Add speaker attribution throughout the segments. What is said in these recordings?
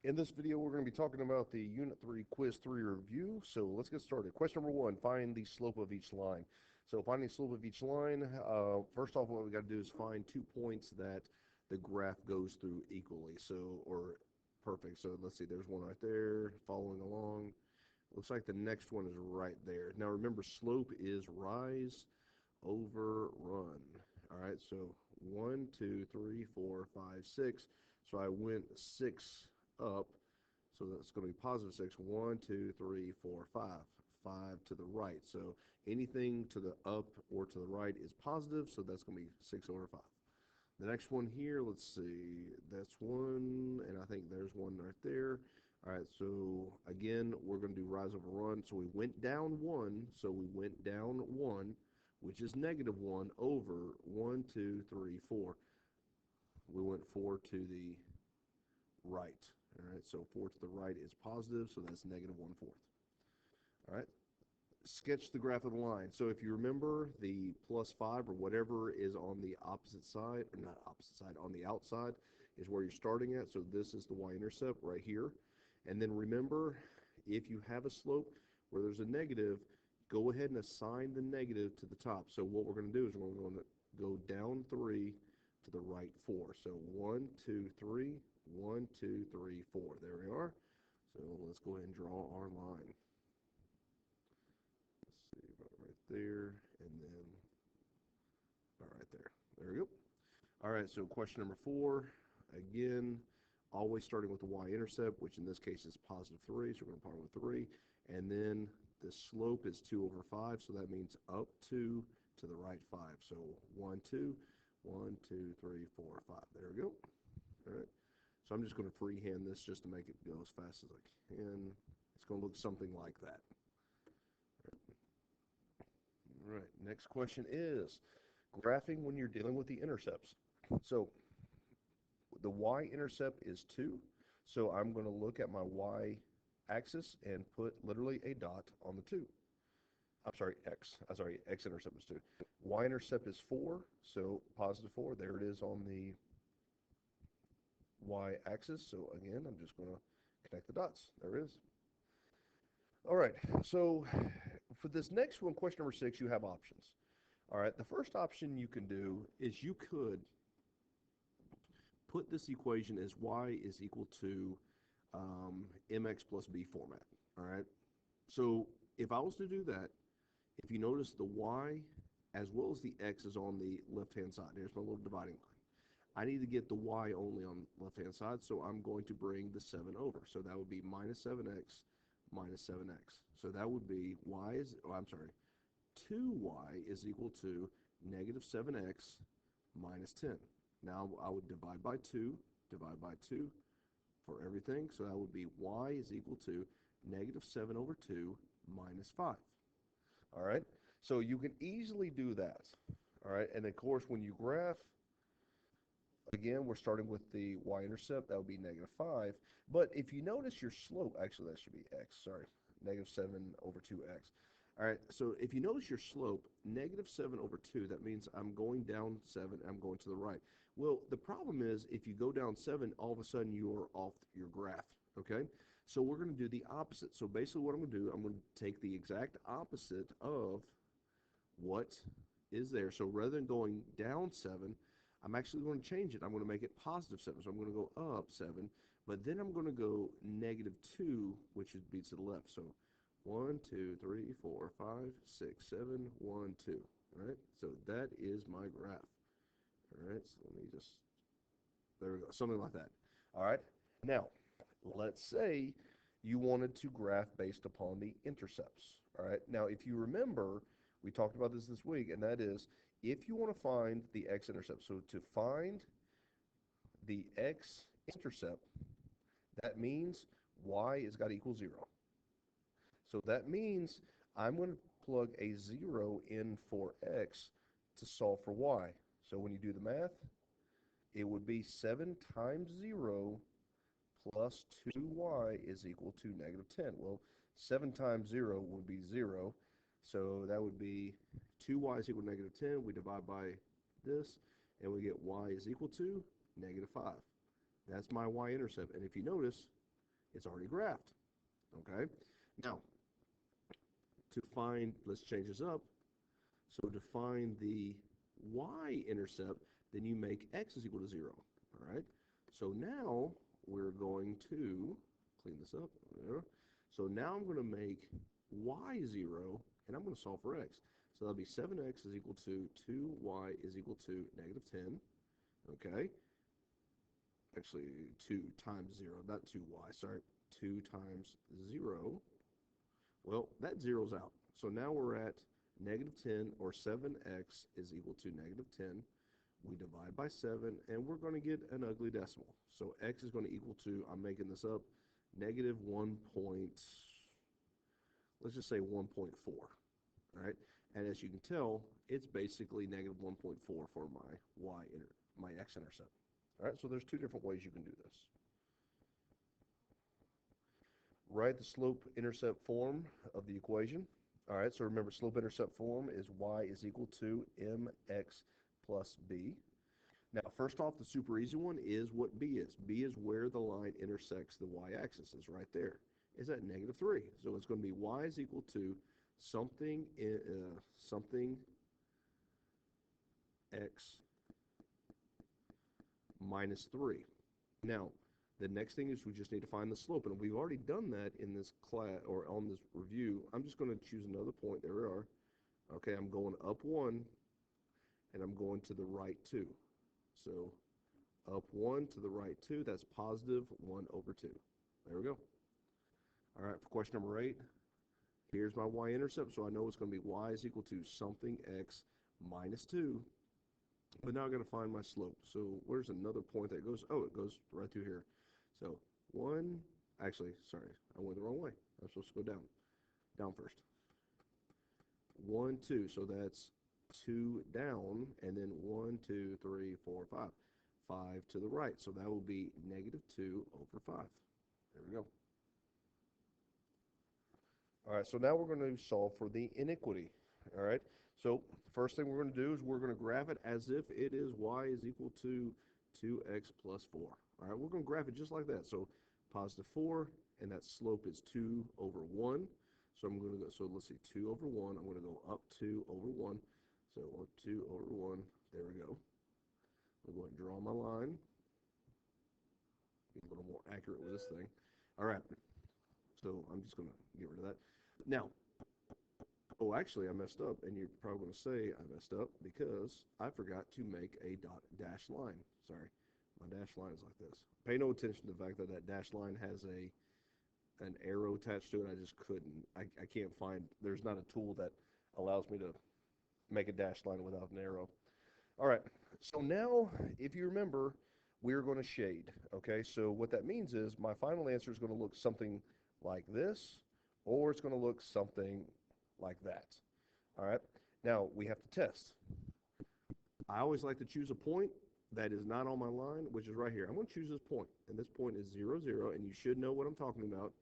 Speaker 1: In this video, we're going to be talking about the Unit 3 Quiz 3 review. So let's get started. Question number 1, find the slope of each line. So finding the slope of each line, first off, what we got to do is find 2 points that the graph goes through equally. Or perfect. So let's see, there's one right there, following along. Looks like the next one is right there. Now remember, slope is rise over run. All right, so 1, 2, 3, 4, 5, 6. So I went 6 up, so that's going to be positive 6. 1, 2, 3, 4, 5. 5 to the right. So anything to the up or to the right is positive, so that's going to be 6 over 5. The next one here, let's see, that's 1, and I think there's one right there. All right, so again, we're going to do rise over run. So we went down 1, so we went down 1, which is negative 1 over 1, 2, 3, 4. We went 4 to the right. All right, so 4 to the right is positive, so that's negative 1/4. All right, sketch the graph of the line. So if you remember, the plus 5 or whatever is on the opposite side, or not opposite side, on the outside is where you're starting at. So this is the y-intercept right here. And then remember, if you have a slope where there's a negative, go ahead and assign the negative to the top. So what we're going to do is we're going to go down 3 to the right 4. So 1, 2, 3, 1, 2, 3, 4. There we are. So let's go ahead and draw our line. Let's see, about right there, and then about right there. There we go. All right, so question number 4, again, always starting with the y-intercept, which in this case is positive 3, so we're going to part with 3. And then the slope is 2 over 5, so that means up 2 to the right 5. So 1, 2, 1, 2, 3, 4, 5. There we go. All right. So I'm just going to freehand this just to make it go as fast as I can. It's going to look something like that. All right. Next question is graphing when you're dealing with the intercepts. So the y-intercept is 2. So I'm going to look at my y-axis and put literally a dot on the 2. I'm sorry, x. I'm sorry, x-intercept is 2. Y-intercept is 4, so positive 4. There it is on the y-axis. So again, I'm just going to connect the dots. There it is. All right, so for this next one, question number 6, you have options. All right, the first option you can do is you could put this equation as y is equal to mx plus b format. All right, so if I was to do that, if you notice the y as well as the x is on the left-hand side. There's my little dividing line. I need to get the y only on the left-hand side, so I'm going to bring the 7 over. So that would be minus 7x minus 7x. So that would be y is, oh, I'm sorry, 2y is equal to negative 7x minus 10. Now I would divide by 2 for everything. So that would be y is equal to negative 7 over 2 minus 5. All right, so you can easily do that. All right, and of course, when you graph, again, we're starting with the y-intercept. That would be negative 5. But if you notice your slope, actually, that should be x, sorry, negative 7 over 2x. All right, so if you notice your slope, negative 7 over 2, that means I'm going down 7, I'm going to the right. Well, the problem is if you go down 7, all of a sudden you're off your graph, okay? So we're going to do the opposite. So basically what I'm going to do, I'm going to take the exact opposite of what is there. So rather than going down 7, I'm actually going to change it. I'm going to make it positive 7. So I'm going to go up 7, but then I'm going to go negative 2, which be to the left. So 1, 2, 3, 4, 5, 6, 7, 1, 2. All right, so that is my graph. All right, so let me just, there we go, something like that. All right, now, let's say you wanted to graph based upon the intercepts. All right, now if you remember, we talked about this week, and that is if you want to find the x-intercept. So to find the x-intercept, that means y has got to equal 0. So that means I'm going to plug a 0 in for x to solve for y. So when you do the math, it would be 7 times 0 plus 2y is equal to negative 10. Well, 7 times 0 would be 0. So that would be 2y is equal to negative 10. We divide by this, and we get y is equal to negative 5. That's my y-intercept. And if you notice, It's already graphed. Okay? Now, to find, let's change this up. So to find the y-intercept, then you make x is equal to 0. All right? So now we're going to clean this up. So now I'm going to make y 0, and I'm going to solve for x. So that'll be 7x is equal to 2y is equal to negative 10. Okay? Actually, 2 times 0, not 2y, sorry. 2 times 0. Well, that zeroes out. So now we're at negative 10, or 7x is equal to negative 10. We divide by 7, and we're going to get an ugly decimal. So x is going to equal to, I'm making this up, negative 1 point, let's just say 1.4. All right? And as you can tell, it's basically negative 1.4 for my x-intercept. All right, so there's two different ways you can do this. Write the slope-intercept form of the equation. All right, so remember, slope-intercept form is y is equal to mx plus b. Now, first off, the super easy one is what b is. B is where the line intersects the y-axis, is right there. Is at negative 3. So it's going to be y is equal to something x minus 3. Now, the next thing is we just need to find the slope, and we've already done that in this class, or on this review. I'm just going to choose another point. There we are. Okay, I'm going up 1, and I'm going to the right 2. So up 1 to the right 2, that's positive 1 over 2. There we go. All right, for question number 8, here's my y-intercept, so I know it's going to be y is equal to something x minus 2. But now I've got to find my slope. So where's another point that goes? Oh, it goes right through here. So 1, actually, sorry, I went the wrong way. I'm supposed to go down. Down first. 1, 2, so that's 2 down, and then 1, 2, 3, 4, 5. 5 to the right, so that will be negative 2 over 5. There we go. All right, so now we're going to solve for the inequity. All right, so first thing we're going to do is we're going to graph it as if it is y is equal to 2x plus 4. All right, we're going to graph it just like that. So positive 4, and that slope is 2 over 1. So I'm going to go, so let's see, 2 over 1. I'm going to go up 2 over 1. So 2 over 1, there we go. I'll go ahead and draw my line. Be a little more accurate with this thing. All right, so I'm just going to get rid of that. Now, oh, actually, I messed up, and you're probably going to say I messed up because I forgot to make a dash line. Sorry, my dash line is like this. Pay no attention to the fact that that dash line has an arrow attached to it. I just couldn't. I can't find. There's not a tool that allows me to make a dash line without an arrow. All right. So now, if you remember, we're going to shade. Okay. So what that means is my final answer is going to look something like this, or it's going to look something like that. All right. Now we have to test. I always like to choose a point that is not on my line, which is right here. I'm going to choose this point, and this point is 0, 0, and you should know what I'm talking about.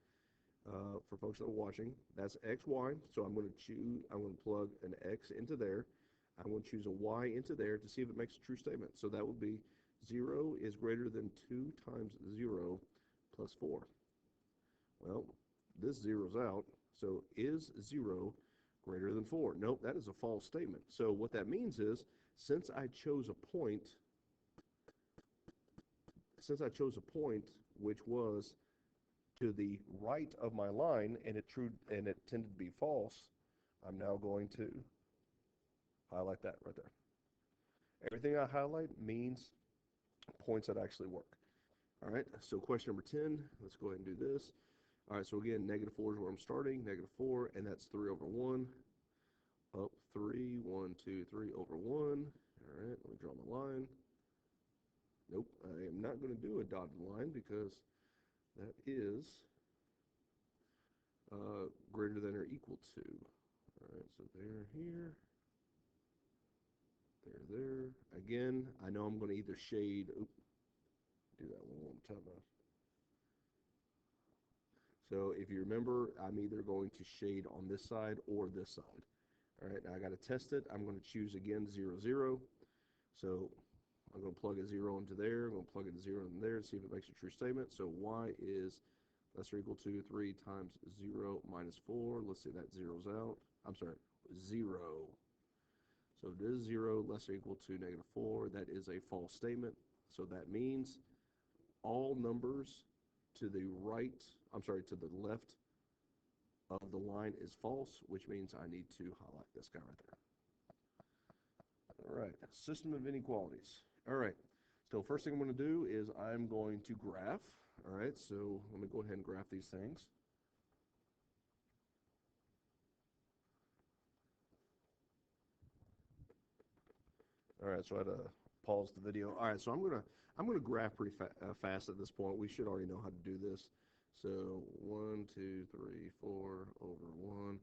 Speaker 1: For folks that are watching, that's x, y. So I'm going to plug an x into there. I'm going to choose a y into there to see if it makes a true statement. So that would be 0 is greater than 2 times 0 plus 4. Well, this zeroes out. So is 0 greater than 4? Nope, that is a false statement. So what that means is, since I chose a point which was to the right of my line, and it tended to be false, I'm now going to highlight that right there. Everything I highlight means points that actually work. All right, so question number 10, let's go ahead and do this. All right, so again, negative 4 is where I'm starting, negative 4, and that's 3 over 1. Up 3, 1, 2, 3 over 1. All right, let me draw my line. Nope, I am not going to do a dotted line because that is greater than or equal to. All right, so there, here, there. Again, I know I'm going to either shade. Oops, do that one more time. So if you remember, I'm either going to shade on this side or this side. All right, now I got to test it. I'm going to choose again 0, 0. So I'm going to plug a 0 into there. I'm going to plug a 0 in there and see if it makes a true statement. So y is less or equal to 3 times 0 minus 4. Let's say that zeroes out. I'm sorry, 0. So it is 0 less or equal to negative 4. That is a false statement. So that means all numbers to the right, I'm sorry, to the left of the line is false, which means I need to highlight this guy right there. All right, system of inequalities. All right, so first thing I'm going to do is I'm going to graph. All right, so let me go ahead and graph these things. All right, so I had to pause the video. All right, so I'm gonna graph pretty fast at this point. We should already know how to do this. So 1, 2, 3, 4 over 1.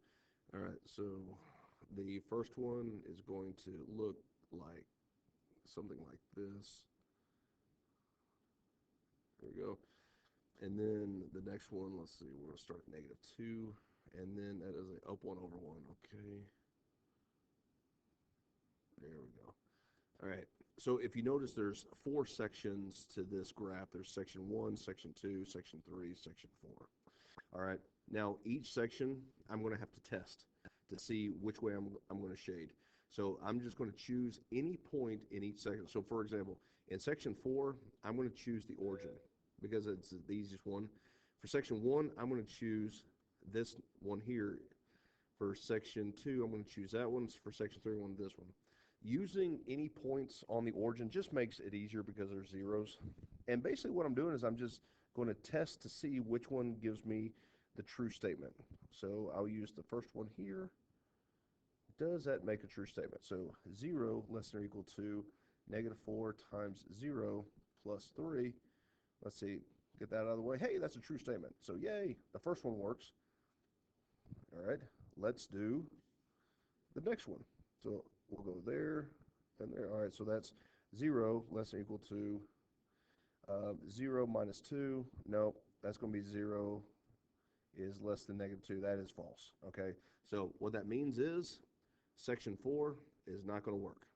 Speaker 1: All right, so the first one is going to look like something like this. There we go. And then the next one, let's see, we're gonna start at -2, and then that is a up 1 over 1. Okay. There we go. All right. So if you notice, there's 4 sections to this graph. There's section 1, section 2, section 3, section 4. All right. Now, each section, I'm going to have to test to see which way I'm going to shade. So I'm just going to choose any point in each section. So, for example, in section 4, I'm going to choose the origin because it's the easiest one. For section 1, I'm going to choose this one here. For section 2, I'm going to choose that one. For section 3, I want this one. Using any points on the origin just makes it easier because there's zeros. And basically what I'm doing is I'm just going to test to see which one gives me the true statement. So I'll use the first one here. Does that make a true statement? So 0 less than or equal to -4 times 0 plus 3. Let's see, get that out of the way. Hey, that's a true statement. So yay, the first one works. All right, let's do the next one. So we'll go there and there. All right, so that's 0 less than or equal to 0 minus 2. No, that's going to be 0 is less than -2. That is false. Okay, so what that means is section 4 is not going to work.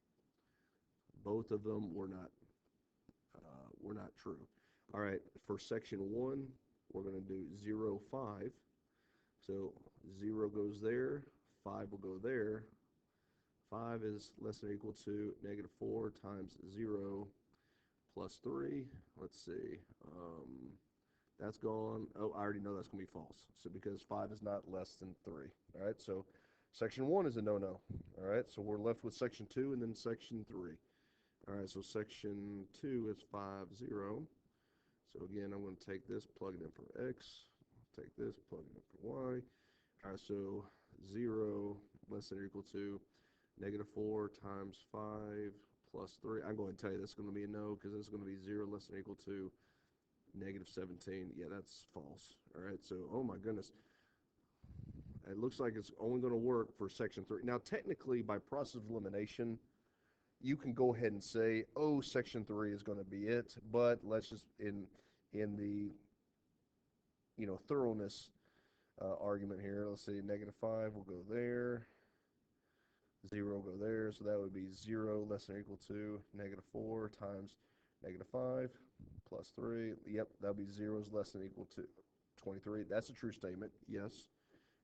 Speaker 1: Both of them were not true. All right, for section 1, we're going to do 0, 5. So 0 goes there, 5 will go there. 5 is less than or equal to -4 times 0 plus 3. Let's see. That's gone. Oh, I already know that's going to be false. So because 5 is not less than 3. All right, so section 1 is a no-no. All right, so we're left with section 2 and then section 3. All right, so section 2 is 5, 0. So again, I'm going to take this, plug it in for x. Take this, plug it in for y. All right, so 0 less than or equal to -4 times 5 plus 3. I'm going to tell you that's going to be a no because it's going to be 0 less than or equal to -17. Yeah, that's false. All right, so, oh my goodness. It looks like it's only going to work for section 3. Now, technically, by process of elimination, you can go ahead and say, oh, section 3 is going to be it, but let's just, in the, thoroughness argument here, let's say -5 will go there. 0 will go there, so that would be 0 less than or equal to -4 times -5 plus 3. Yep, that would be 0 is less than or equal to 23. That's a true statement, yes.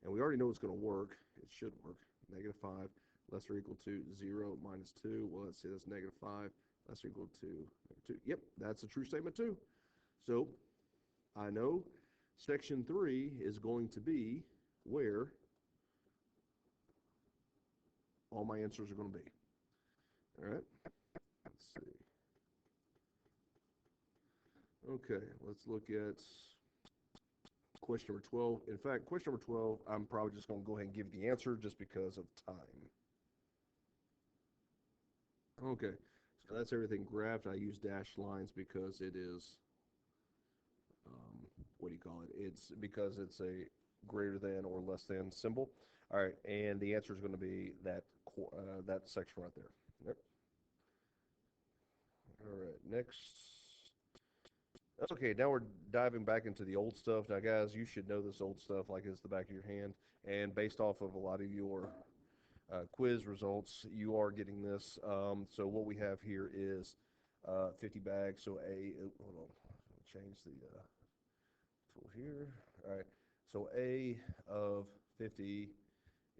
Speaker 1: And we already know it's going to work. It should work. -5 less or equal to 0 minus 2. Well, let's say that's -5 less or equal to 2. Yep, that's a true statement too. So I know section 3 is going to be where all my answers are going to be. All right, let's see. Okay, let's look at question number 12. In fact, question number 12, I'm probably just going to go ahead and give the answer just because of time. Okay, so that's everything graphed. I use dashed lines because it is, what do you call it? It's because it's a greater than or less than symbol. All right, and the answer is going to be that section right there. Yep. All right, next. Okay, now we're diving back into the old stuff. Now, guys, you should know this old stuff like it's the back of your hand. And based off of a lot of your quiz results, you are getting this. So what we have here is 50 bags. So hold on, change the tool here. All right, so A of 50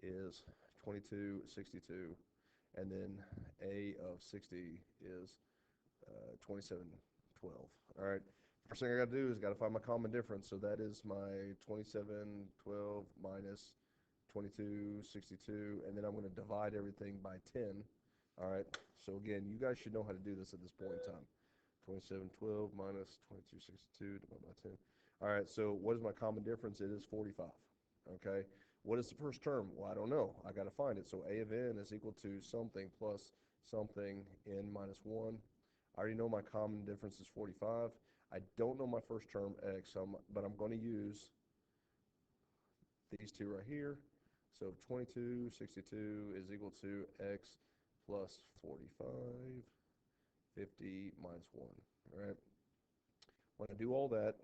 Speaker 1: is 2262, and then A of 60 is 2712. All right, first thing I got to do is got to find my common difference. So that is my 2712 minus 2262, and then I'm going to divide everything by 10. All right, so again, you guys should know how to do this at this point in time. 2712 minus 2262 divided by 10. All right, so what is my common difference? It is 45. Okay, what is the first term? Well, I don't know. I got to find it. So A of n is equal to something plus something n minus 1. I already know my common difference is 45. I don't know my first term, x, but I'm going to use these two right here. So 2262 is equal to x plus 45, 50 minus 1. All right. When I do all that,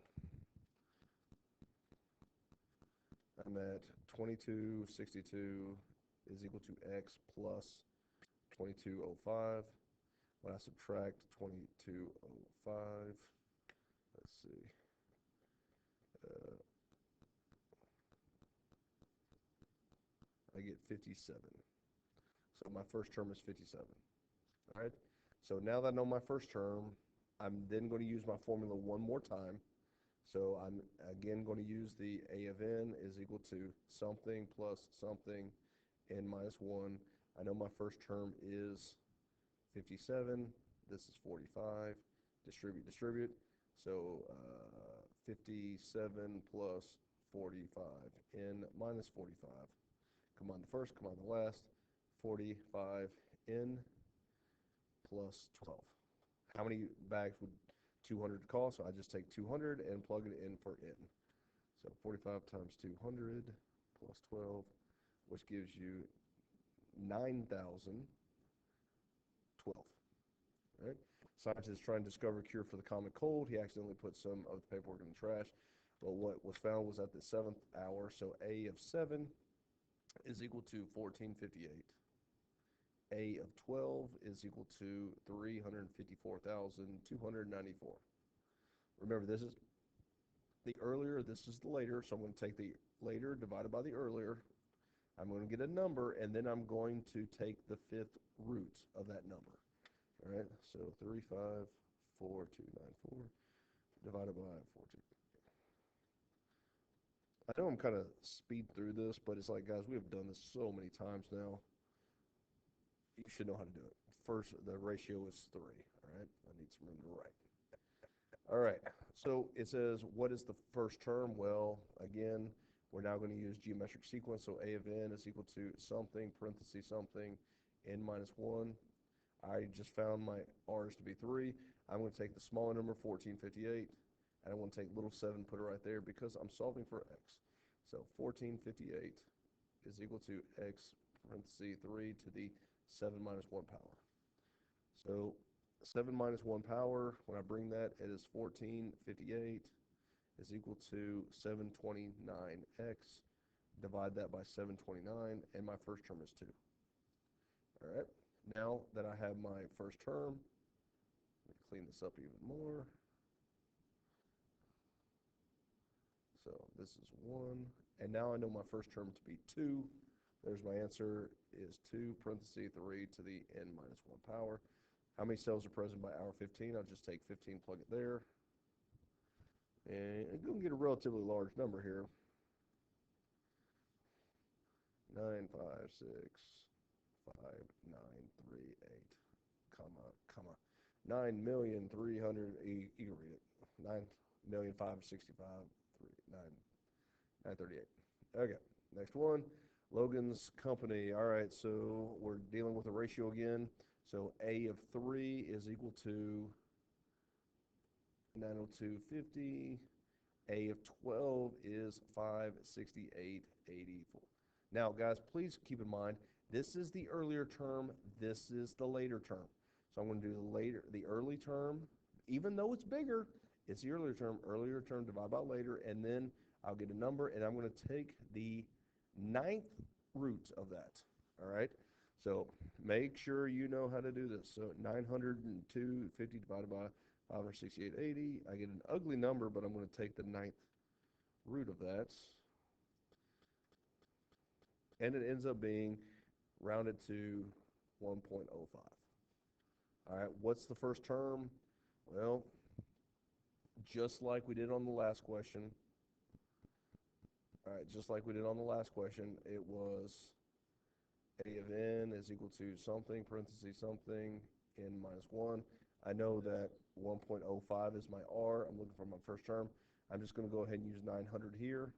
Speaker 1: I'm at 2262 is equal to x plus 2205. When I subtract 2205, let's see, I get 57. So my first term is 57. All right. So now that I know my first term, I'm then going to use my formula one more time. So I'm again going to use the A of n is equal to something plus something n minus 1. I know my first term is 57. This is 45. Distribute, distribute. So 57 plus 45 n minus 45. Come on the first, come on the last. 45 n plus 12. How many bags would 200 cost? So I just take 200 and plug it in for n. So 45 times 200 plus 12, which gives you 9,012. Right? Scientists trying to discover a cure for the common cold. He accidentally put some of the paperwork in the trash. But what was found was at the 7th hour. So A of 7 is equal to 1458. A of 12 is equal to 354,294. Remember, this is the earlier, this is the later, so I'm going to take the later divided by the earlier. I'm going to get a number, and then I'm going to take the fifth root of that number. All right, so 354,294 divided by 14. I know I'm kind of speed through this, but it's like, guys, we have done this so many times now. You should know how to do it. First, the ratio is 3. All right, I need some room to write. All right, so it says, what is the first term? Well, again, we're now going to use geometric sequence. So A of n is equal to something, parentheses something, n minus 1. I just found my r's to be 3. I'm going to take the smaller number, 1458, and I want to take little 7, put it right there, because I'm solving for x. So 1458 is equal to x, parentheses 3 to the 7 minus 1 power. So 7 minus 1 power, when I bring that, it is 1458 is equal to 729x. Divide that by 729, and my first term is 2. All right, now that I have my first term, let me clean this up even more. So this is 1, and now I know my first term to be 2. There's my answer is 2, parentheses 3 to the n minus 1 power. How many cells are present by hour 15? I'll just take 15, plug it there. And I'm going to get a relatively large number here. 9565938, comma 9,300,000. You can read it. 9,565,938. Okay, next one. Logan's Company. All right, so we're dealing with a ratio again. So A of 3 is equal to 90250. A of 12 is 56884. Now, guys, please keep in mind, this is the earlier term, this is the later term. So I'm going to do the early term, even though it's bigger, it's the earlier term divided by later, and then I'll get a number, and I'm going to take the 9th root of that. All right? So make sure you know how to do this. So 902.50 divided by 568.80. I get an ugly number, but I'm going to take the 9th root of that, and it ends up being rounded to 1.05. All right, what's the first term? Well, just like we did on the last question, all right, just like we did on the last question, it was a of n is equal to something, parentheses something, n minus 1. I know that 1.05 is my r. I'm looking for my first term. I'm just going to go ahead and use 900 here.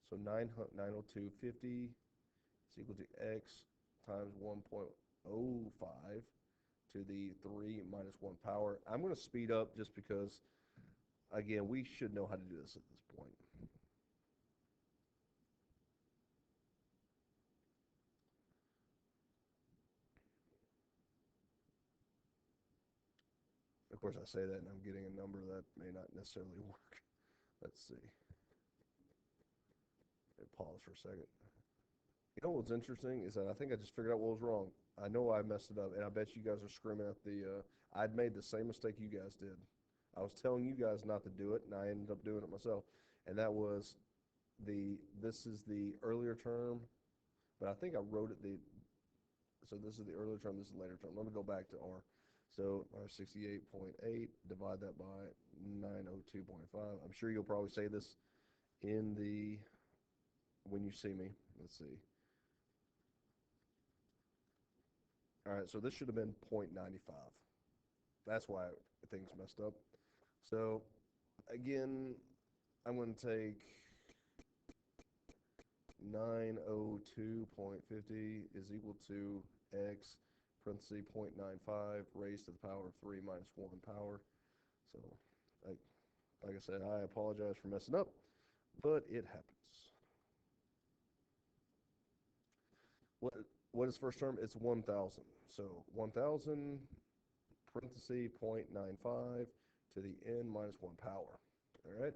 Speaker 1: So 902.50 is equal to x times 1.05 to the 3 minus 1 power. I'm going to speed up just because, again, we should know how to do this at this point. Of course, I say that and I'm getting a number that may not necessarily work. Let's see. Pause for a second. You know what's interesting is that I think I just figured out what was wrong. I know I messed it up, and I bet you guys are screaming at the, I'd made the same mistake you guys did. I was telling you guys not to do it, and I ended up doing it myself. And that was this is the earlier term, but I think I wrote it so this is the earlier term, this is the later term. Let me go back to R. So R 68.8, divide that by 902.5. I'm sure you'll probably say this when you see me. Let's see. All right, so this should have been 0.95. That's why things messed up. So again, I'm going to take 902.50 is equal to x parenthesis 0.95 raised to the power of 3 minus 1 power. So, like I said, I apologize for messing up, but it happens. What is first term? It's 1,000. So 1,000 parenthesis 0.95 to the n minus 1 power. All right.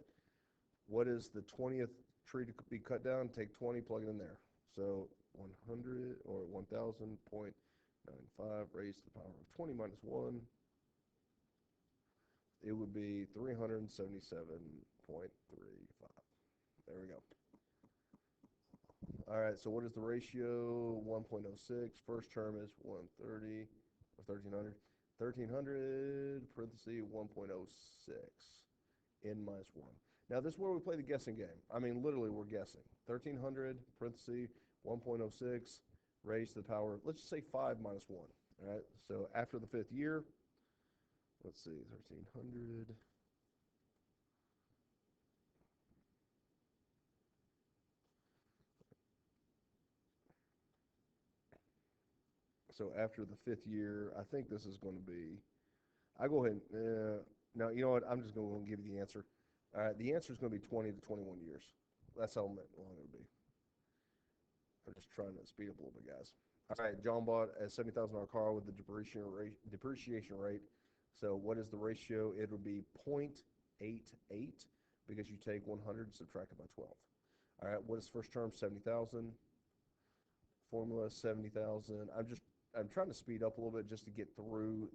Speaker 1: What is the 20th tree to be cut down? Take 20, plug it in there. So 100 or 1,000.95 raised to the power of 20 minus 1. It would be 377.35. There we go. All right, so what is the ratio? 1.06. First term is 130 or 1,300. 1,300 parenthesis 1.06 n minus 1. Now, this is where we play the guessing game. I mean, literally, we're guessing. 1,300 parenthesis 1.06 raised to the power of, let's just say 5 minus 1. All right, so after the 5th year, let's see, 1,300. So after the 5th year, I think this is going to be, I go ahead and, now, you know what, I'm just going to give you the answer. All right, the answer is going to be 20 to 21 years. That's how long it'll be. I'm just trying to speed up a little bit, guys. All right, John bought a $70,000 car with the depreciation rate. So what is the ratio? It would be 0.88 because you take 100 and subtract it by 12. All right, what is first term? 70,000. Formula 70,000. I'm trying to speed up a little bit just to get through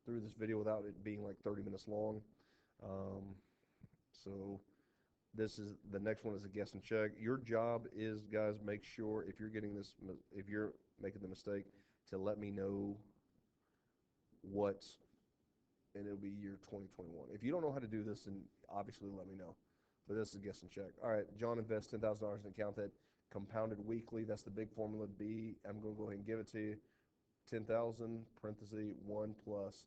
Speaker 1: this video without it being like 30 minutes long. So this is the next one is a guess and check. Your job is, guys, make sure if you're making the mistake, to let me know and it'll be year 2021. If you don't know how to do this, then obviously let me know. But this is a guess and check. All right, John invests $10,000 in an account that compounded weekly. That's the big formula B. I'm going to go ahead and give it to you. 10,000 parenthesis 1 plus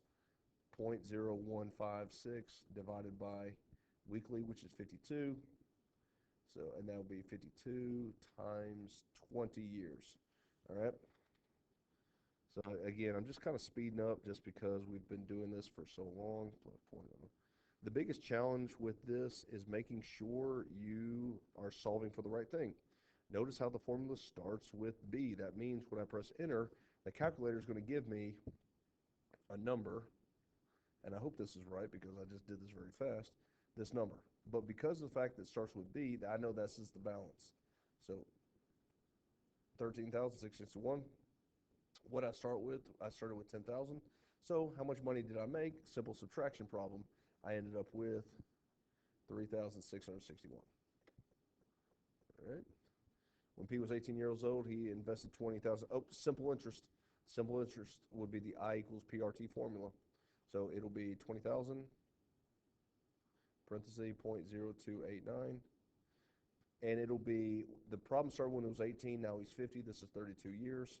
Speaker 1: 0.0156 divided by weekly, which is 52. So, and that will be 52 times 20 years. All right. So again, I'm just kind of speeding up just because we've been doing this for so long. The biggest challenge with this is making sure you are solving for the right thing. Notice how the formula starts with B. That means when I press enter, the calculator is going to give me a number, and I hope this is right because I just did this very fast, this number. But because of the fact that it starts with B, I know this is the balance. So 13,661. What I started with 10,000. So how much money did I make? Simple subtraction problem. I ended up with $3,661. All right. When P was 18 years old, he invested 20,000. Oh, simple interest. Simple interest would be the I equals PRT formula. So it'll be 20,000, parenthesis, 0.0289. And it'll be, the problem started when he was 18, now he's 50, this is 32 years.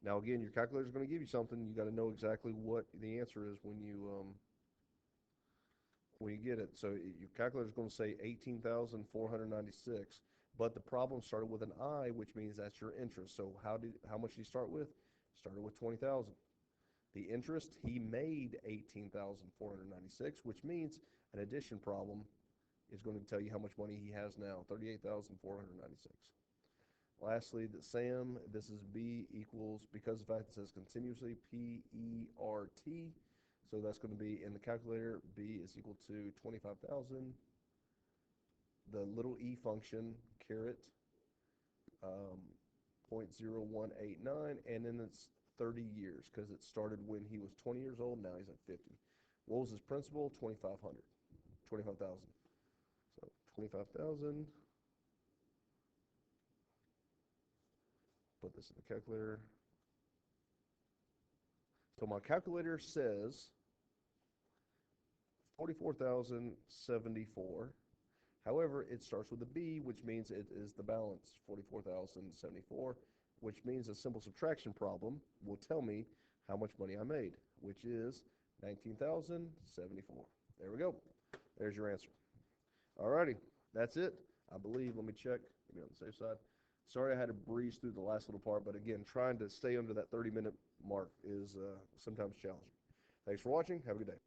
Speaker 1: Now again, your calculator is going to give you something. You got to know exactly what the answer is when you get it. So your calculator is going to say 18,496, but the problem started with an I, which means that's your interest. So how much did he start with? Started with 20,000. The interest, he made 18,496, which means an addition problem is going to tell you how much money he has now, 38,496. Lastly, the SAM, this is B equals, because the fact it says continuously, PERT, so that's going to be in the calculator, B is equal to 25,000, the little e function, caret, 0.0189, and then it's 30 years, because it started when he was 20 years old, now he's at 50. What was his principal? 25,000. So 25,000. Put this in the calculator. So my calculator says 44,074. However, it starts with a B, which means it is the balance, 44,074, which means a simple subtraction problem will tell me how much money I made, which is 19,074. There we go. There's your answer. Alrighty, that's it. I believe, let me check, maybe on the safe side. Sorry I had to breeze through the last little part, but again, trying to stay under that 30-minute mark is sometimes challenging. Thanks for watching. Have a good day.